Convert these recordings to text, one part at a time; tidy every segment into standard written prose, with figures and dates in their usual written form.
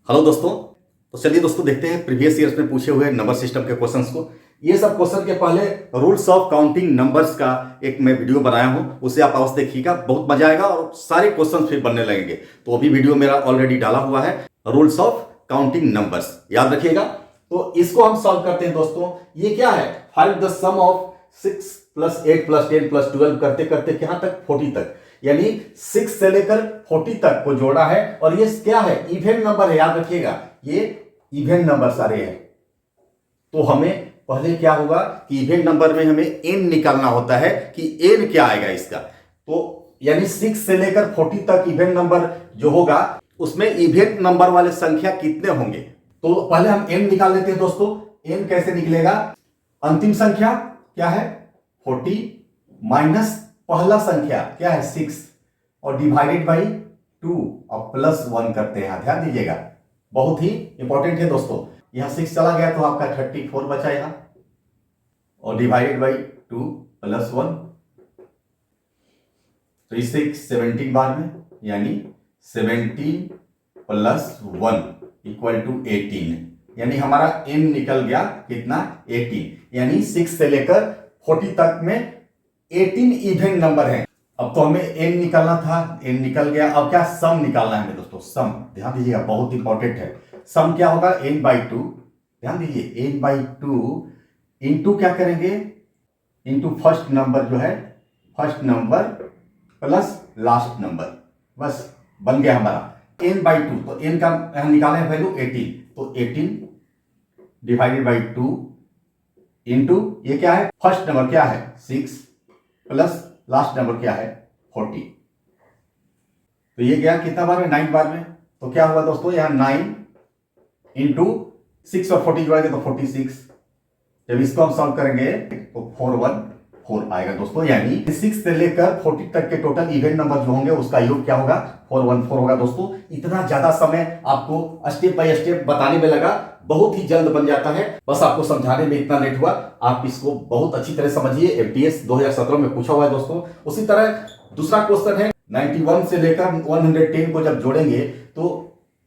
Hello दोस्तों। तो चलिए दोस्तों देखते हैं प्रीवियस ईयर्स में पूछे हुए नंबर सिस्टम के क्वेश्चंस को। ये सब क्वेश्चन के पहले रूल्स ऑफ काउंटिंग नंबर्स का एक मैं वीडियो बनाया हूं, उसे आप अवश्य देखिएगा, बहुत मजा आएगा और सारे क्वेश्चंस फिर बनने लगेंगे। तो अभी वीडियो मेरा ऑलरेडी डाला हुआ है, रूल्स ऑफ काउंटिंग नंबर्स, याद रखिएगा। तो इसको हम सॉल्व करते हैं दोस्तों। ये क्या है? फाइंड द सम ऑफ 6 + 8 + 10 + 12 करते करते कहां तक? 40 तक। यानी 6 से लेकर 40 तक को जोड़ा है और ये क्या है? इवेंट नंबर है, याद रखिएगा, ये इवेंट नंबर सारे हैं। तो हमें पहले क्या होगा कि इवेंट नंबर में हमें n निकालना होता है कि n क्या आएगा इसका। तो यानी 6 से लेकर 40 तक इवेंट नंबर जो होगा उसमें इवेंट नंबर वाले संख्या कितने होंगे। तो पहले हम n निकाल लेते हैं दोस्तों। n कैसे निकलेगा? अंतिम संख्या क्या है? 40 माइनस पहला संख्या क्या है? 6 और डिवाइडेड बाई 2 और +1 करते हैं। ध्यान दीजिएगा, बहुत ही इंपॉर्टेंट है दोस्तों। यहां 6 चला गया तो आपका 34 बचा यहां और डिवाइडेड बाई 2 +1 तो इससे 17 बार में, यानी 17 + 1 = 18। यानी हमारा n निकल गया कितना? 18। यानी 6 से लेकर 40 तक में 18 इवेंट नंबर है। अब तो हमें n निकालना था, n निकल गया। अब क्या? सम निकालना है दोस्तों, सम। ध्यान दीजिएगा, बहुत इंपॉर्टेंट है। सम क्या होगा? n/2। ध्यान दीजिए, n/2 इंटू क्या करेंगे? इंटू फर्स्ट नंबर जो है, first number plus last number, बस बन गया हमारा n/2। तो n का हम निकाले वैल्यू 18, तो 18 डिवाइडेड बाई 2 इंटू ये क्या है? फर्स्ट नंबर क्या है? 6 प्लस लास्ट नंबर क्या है? 40। तो ये गया कितना बार में? 9 बार में। तो क्या हुआ दोस्तों? यहां 9 इंटू 6 और 40 जोड़ेंगे तो 46। जब इसको हम सॉल्व करेंगे तो 414 आएगा दोस्तों। यानी 6 से लेकर 40 तक के टोटल इवेंट नंबर जो होंगे उसका योग क्या होगा? 414 होगा दोस्तों। इतना ज्यादा समय आपको स्टेप बाय स्टेप बताने में लगा, बहुत ही जल्द बन जाता है। बस आपको समझाने में इतना लेट हुआ। आप इसको बहुत अच्छी तरह समझिए, एमटीएस 2017 में पूछा हुआ है दोस्तों। उसी तरह दूसरा क्वेश्चन है, 91 से लेकर 110 को जब जोड़ेंगे तो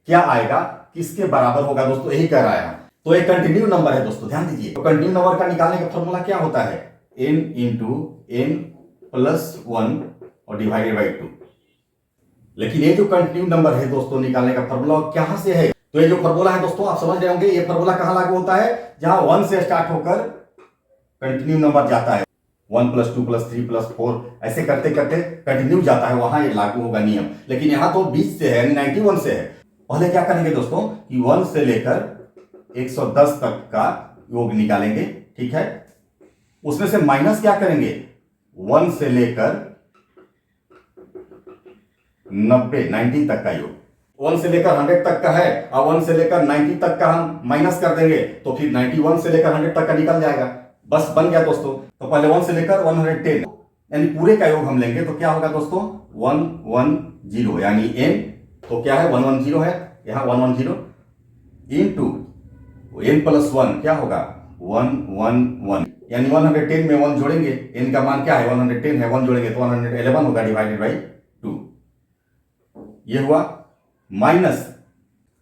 क्या आएगा? किसके बराबर होगा दोस्तों? यही कह रहा है। तो एक कंटिन्यू नंबर है दोस्तों, ध्यान दीजिए। तो कंटिन्यू नंबर का निकालने का फॉर्मूला क्या होता है? n × n + 1 और डिवाइडेड बाई 2। लेकिन ये जो कंटिन्यू नंबर है दोस्तों, निकालने का फॉर्मूला कहां से है? तो ये जो फॉर्मूला है दोस्तों, आप समझ रहे होंगे, ये फॉर्मूला कहां लागू होता है? जहां 1 से स्टार्ट होकर कंटिन्यू नंबर जाता है, 1 + 2 + 3 + 4 ऐसे करते करते कंटिन्यू जाता है, वहां ये लागू होगा नियम। लेकिन यहां तो 20 से है, 91 से है। पहले क्या करेंगे दोस्तों कि 1 से लेकर 110 तक का योग निकालेंगे, ठीक है। उसमें से माइनस क्या करेंगे? 1 से लेकर 90 तक का योग। 1 से लेकर 100 तक का है और 1 से लेकर 90 तक का हम माइनस कर देंगे तो फिर 91 से लेकर 100 तक का निकल जाएगा। बस बन गया दोस्तों। तो पहले 1 से लेकर 110 यानी पूरे का योग हम लेंगे तो क्या होगा दोस्तों? 110 यानी n तो क्या है? 110 है, यहां 110 इंटू n + 1 क्या होगा? 111 यानी 110 में 1 जोड़ेंगे, n का मान क्या है? 110 है, 1 जोड़ेंगे तो 111 होगा डिवाइडेड बाई 2। ये हुआ माइनस।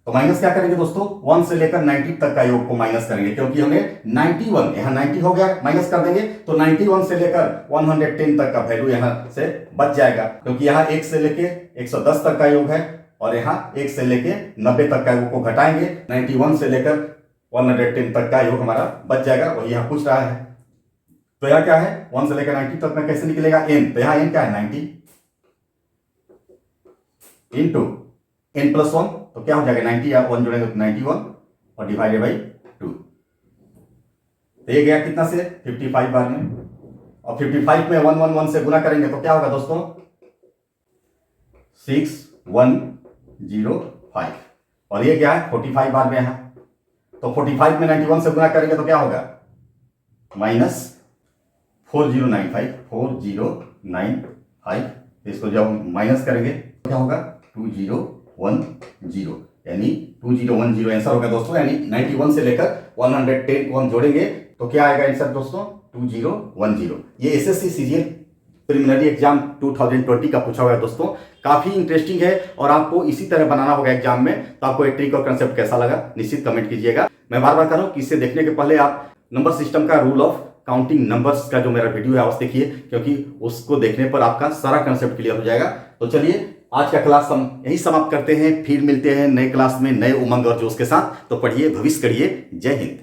तो माइनस क्या करेंगे दोस्तों? 1 से लेकर 90 तक का योग को माइनस करेंगे, क्योंकि हमें 91 यहां 90 हो गया, माइनस कर देंगे तो 91 से लेकर 110 तक का वैल्यू यहां से बच जाएगा, क्योंकि यहां 1 से लेके 110 तक का योग है और यहां 1 से लेके 90 तक का योग को घटाएंगे, 91 से लेकर 110 तक का योग हमारा बच जाएगा, वही यहां पूछ रहा है। तो यहां क्या है? 1 से लेकर 90 तक में कैसे निकलेगा? n। तो यहां n क्या है? 90 इंटू n + 1 तो क्या हो जाएगा? 90 या 1 जोड़ेंगे तो 91 और डिवाइडेड बाई 2। तो ये गया कितना से? 55 बार में। और 55 में 111 से गुना करेंगे तो क्या होगा दोस्तों? 6105 और ये क्या है? 45 बार में यहां। तो 45 में 91 से गुना करेंगे तो क्या होगा? -4095 इसको जब माइनस करेंगे तो क्या होगा? 2010 यानी 2010 आंसर होगा दोस्तों। यानी 91 से लेकर 110 को हम जोड़ेंगे तो क्या आएगा आंसर दोस्तों? 2010। ये एसएससी सीजीएल प्रिलिमिनरी एग्जाम 2020 का पूछा हुआ है दोस्तों, काफी इंटरेस्टिंग है और आपको इसी तरह बनाना होगा एग्जाम में। तो आपको ये ट्रिक और कंसेप्ट कैसा लगा निश्चित कमेंट कीजिएगा। मैं बार बार कर रहा हूं कि इसे देखने के पहले आप नंबर सिस्टम का रूल ऑफ काउंटिंग नंबर्स का जो मेरा वीडियो है अवश्य देखिए, क्योंकि उसको देखने पर आपका सारा कंसेप्ट क्लियर हो जाएगा। तो चलिए आज का क्लास हम यही समाप्त करते हैं, फिर मिलते हैं नए क्लास में नए उमंग और जोश के साथ। तो पढ़िए, भविष्य करिए। जय हिंद।